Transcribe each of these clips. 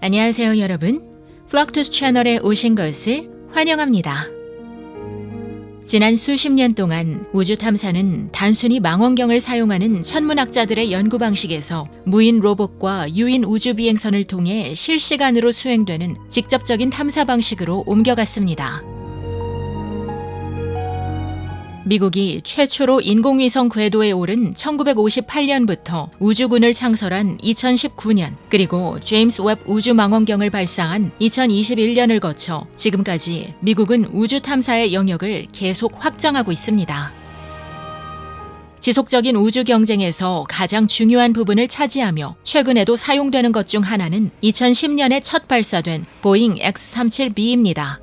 안녕하세요 여러분. 플럭투스 채널에 오신 것을 환영합니다. 지난 수십 년 동안 우주 탐사는 단순히 망원경을 사용하는 천문학자들의 연구 방식에서 무인 로봇과 유인 우주 비행선을 통해 실시간으로 수행되는 직접적인 탐사 방식으로 옮겨갔습니다. 미국이 최초로 인공위성 궤도에 오른 1958년부터 우주군을 창설한 2019년, 그리고 제임스 웹 우주망원경을 발사한 2021년을 거쳐 지금까지 미국은 우주 탐사의 영역을 계속 확장하고 있습니다. 지속적인 우주 경쟁에서 가장 중요한 부분을 차지하며 최근에도 사용되는 것 중 하나는 2010년에 첫 발사된 보잉 X-37B입니다.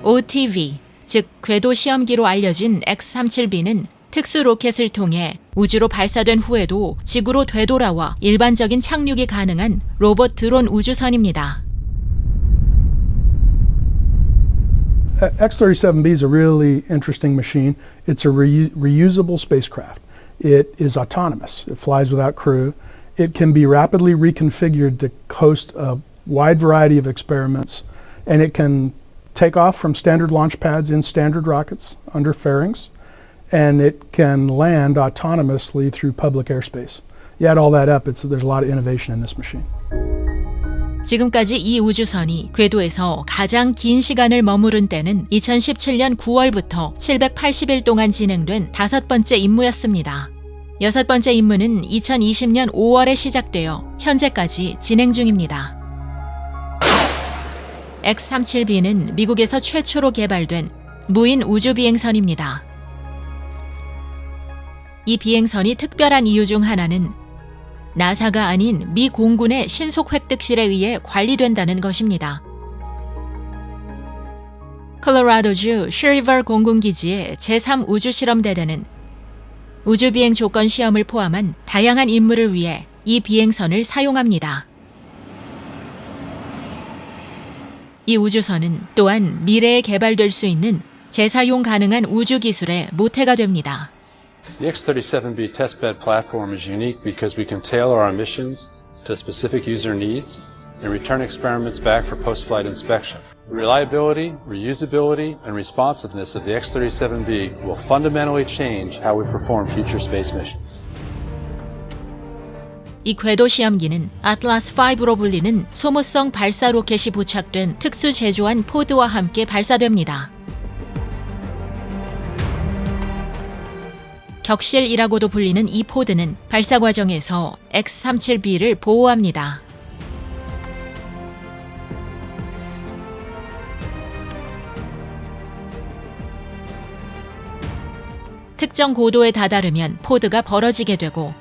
OTV, 즉 궤도 시험기로 알려진 X-37B는 특수 로켓을 통해 우주로 발사된 후에도 지구로 되돌아와 일반적인 착륙이 가능한 로봇 드론 우주선입니다. X-37B is a really interesting machine. It's a reusable spacecraft. It is autonomous. It flies without crew. It can be rapidly reconfigured to host a wide variety of experiments, and it can take off from standard launch pads in standard rockets under fairings, and it can land autonomously through public airspace. You add all that up, there's a lot of innovation in this machine. 지금까지 이 우주선이 궤도에서 가장 긴 시간을 머무른 때는 2017년 9월부터 780일 동안 진행된 5번째 임무였습니다. 6번째 임무는 2020년 5월에 시작되어 현재까지 진행 중입니다. X-37B는 미국에서 최초로 개발된 무인 우주 비행선입니다. 이 비행선이 특별한 이유 중 하나는 나사가 아닌 미 공군의 신속 획득실에 의해 관리된다는 것입니다. 콜로라도주 슈리버 공군기지의 제3 우주실험대대는 우주비행 조건 시험을 포함한 다양한 임무를 위해 이 비행선을 사용합니다. 이 우주선은 또한 미래에 개발될 수 있는 재사용 가능한 우주 기술의 모태가 됩니다. The X-37B testbed platform is unique because we can tailor our missions to specific user needs and return experiments back for post-flight inspection. The reliability, reusability, and responsiveness of the X-37B will fundamentally change how we perform future space missions. 이 궤도 시험기는 아틀라스5로 불리는 소모성 발사 로켓이 부착된 특수 제조한 포드와 함께 발사됩니다. 격실이라고도 불리는 이 포드는 발사 과정에서 X-37B를 보호합니다. 특정 고도에 다다르면 포드가 벌어지게 되고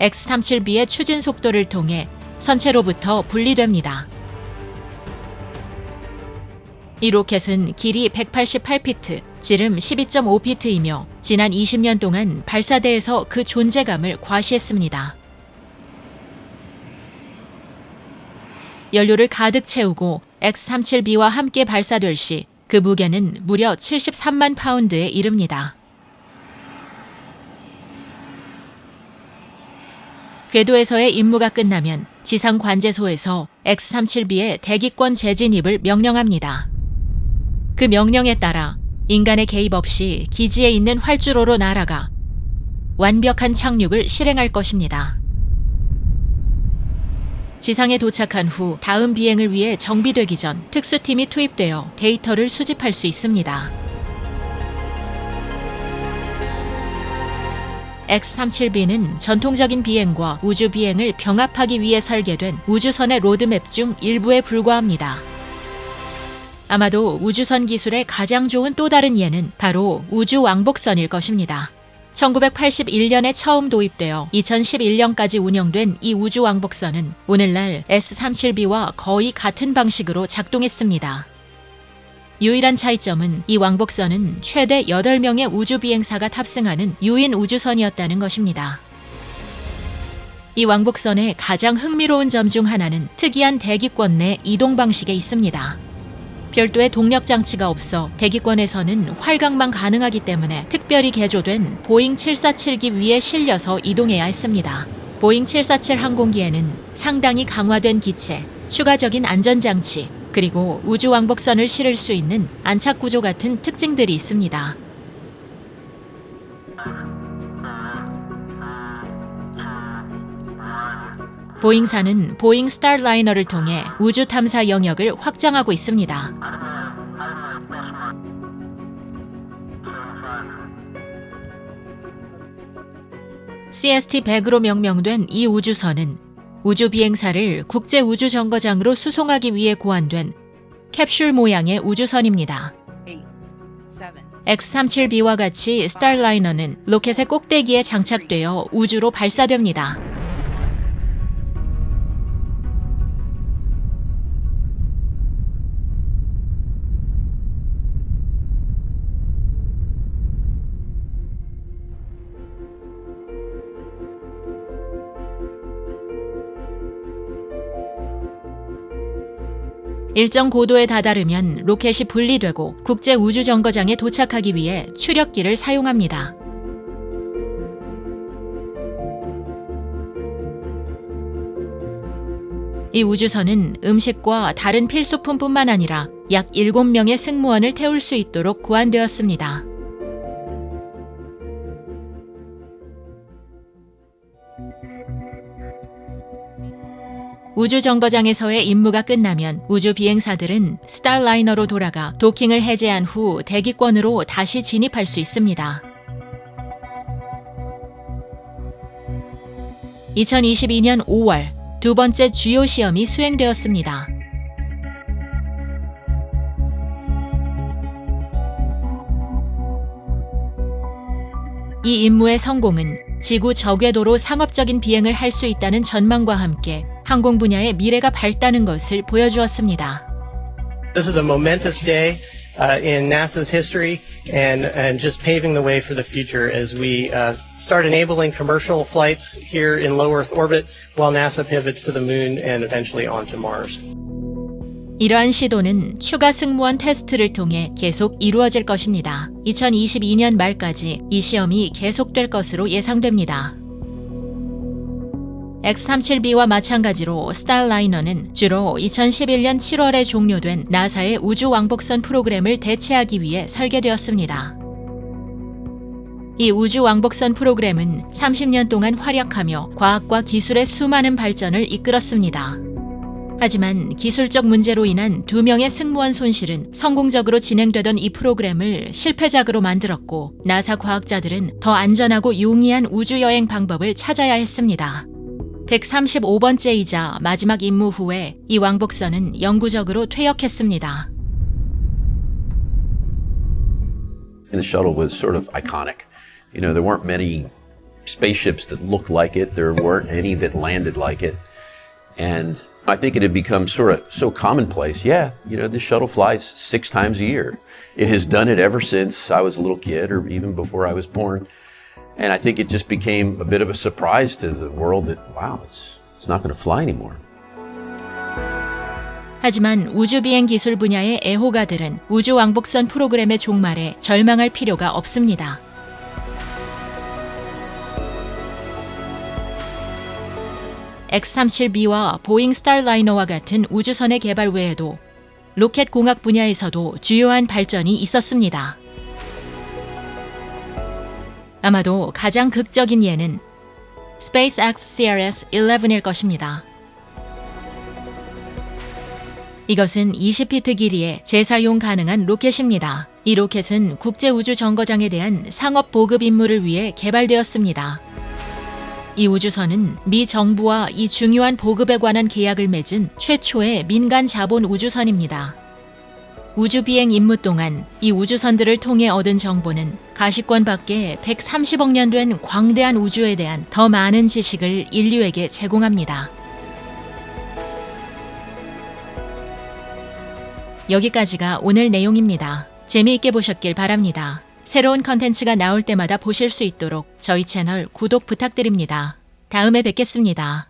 X-37B의 추진 속도를 통해 선체로부터 분리됩니다. 이 로켓은 길이 188피트, 지름 12.5피트이며 지난 20년 동안 발사대에서 그 존재감을 과시했습니다. 연료를 가득 채우고 X-37B와 함께 발사될 시 그 무게는 무려 73만 파운드에 이릅니다. 궤도에서의 임무가 끝나면 지상 관제소에서 X-37B의 대기권 재진입을 명령합니다. 그 명령에 따라 인간의 개입 없이 기지에 있는 활주로로 날아가 완벽한 착륙을 실행할 것입니다. 지상에 도착한 후 다음 비행을 위해 정비되기 전 특수팀이 투입되어 데이터를 수집할 수 있습니다. X-37B는 전통적인 비행과 우주 비행을 병합하기 위해 설계된 우주선의 로드맵 중 일부에 불과합니다. 아마도 우주선 기술의 가장 좋은 또 다른 예는 바로 우주 왕복선일 것입니다. 1981년에 처음 도입되어 2011년까지 운영된 이 우주 왕복선은 오늘날 S-37B와 거의 같은 방식으로 작동했습니다. 유일한 차이점은 이 왕복선은 최대 8명의 우주 비행사가 탑승하는 유인 우주선이었다는 것입니다. 이 왕복선의 가장 흥미로운 점 중 하나는 특이한 대기권 내 이동 방식에 있습니다. 별도의 동력 장치가 없어 대기권에서는 활강만 가능하기 때문에 특별히 개조된 보잉 747기 위에 실려서 이동해야 했습니다. 보잉 747 항공기에는 상당히 강화된 기체, 추가적인 안전장치, 그리고 우주왕복선을 실을 수 있는 안착 구조 같은 특징들이 있습니다. 보잉사는 보잉 스타라이너를 통해 우주 탐사 영역을 확장하고 있습니다. CST-100으로 명명된 이 우주선은 우주 비행사를 국제 우주 정거장으로 수송하기 위해 고안된 캡슐 모양의 우주선입니다. X-37B와 같이 스타라이너는 로켓의 꼭대기에 장착되어 우주로 발사됩니다. 일정 고도에 다다르면 로켓이 분리되고 국제 우주 정거장에 도착하기 위해 추력기를 사용합니다. 이 우주선은 음식과 다른 필수품뿐만 아니라 약 7명의 승무원을 태울 수 있도록 고안되었습니다. 우주 정거장에서의 임무가 끝나면 우주 비행사들은 스타라이너로 돌아가 도킹을 해제한 후 대기권으로 다시 진입할 수 있습니다. 2022년 5월 두 번째 주요 시험이 수행되었습니다. 이 임무의 성공은 지구 저궤도로 상업적인 비행을 할 수 있다는 전망과 함께 항공 분야의 미래가 밝다는 것을 보여주었습니다. This is a momentous day in NASA's history and just paving the way for the future as we start enabling commercial flights here in low Earth orbit while NASA pivots to the moon and eventually onto Mars. 이러한 시도는 추가 승무원 테스트를 통해 계속 이루어질 것입니다. 2022년 말까지 이 시험이 계속될 것으로 예상됩니다. X-37B와 마찬가지로 스타라이너는 주로 2011년 7월에 종료된 나사의 우주 왕복선 프로그램을 대체하기 위해 설계되었습니다. 이 우주 왕복선 프로그램은 30년 동안 활약하며 과학과 기술의 수많은 발전을 이끌었습니다. 하지만 기술적 문제로 인한 2명의 승무원 손실은 성공적으로 진행되던 이 프로그램을 실패작으로 만들었고 나사 과학자들은 더 안전하고 용이한 우주여행 방법을 찾아야 했습니다. 135번째이자 마지막 임무 후에 이 왕복선은 영구적으로 퇴역했습니다. The shuttle was sort of iconic. You know, there weren't many spaceships that looked like it. There weren't any that landed like it. And I think it had become sort of so commonplace. Yeah, you know, this shuttle flies 6 times a year. It has done it ever since I was a little kid or even before I was born. And I think it just became a bit of a surprise to the world that, wow, it's not going to fly anymore. 하지만 우주비행 기술 분야의 애호가들은 우주 왕복선 프로그램의 종말에 절망할 필요가 없습니다. X-37B와 보잉 스타라이너와 같은 우주선의 개발 외에도 로켓 공학 분야에서도 주요한 발전이 있었습니다. 아마도 가장 극적인 예는 SpaceX CRS-11일 것입니다. 이것은 20피트 길이의 재사용 가능한 로켓입니다. 이 로켓은 국제우주정거장에 대한 상업 보급 임무를 위해 개발되었습니다. 이 우주선은 미 정부와 이 중요한 보급에 관한 계약을 맺은 최초의 민간 자본 우주선입니다. 우주비행 임무 동안 이 우주선들을 통해 얻은 정보는 가시권 밖에 130억 년 된 광대한 우주에 대한 더 많은 지식을 인류에게 제공합니다. 여기까지가 오늘 내용입니다. 재미있게 보셨길 바랍니다. 새로운 컨텐츠가 나올 때마다 보실 수 있도록 저희 채널 구독 부탁드립니다. 다음에 뵙겠습니다.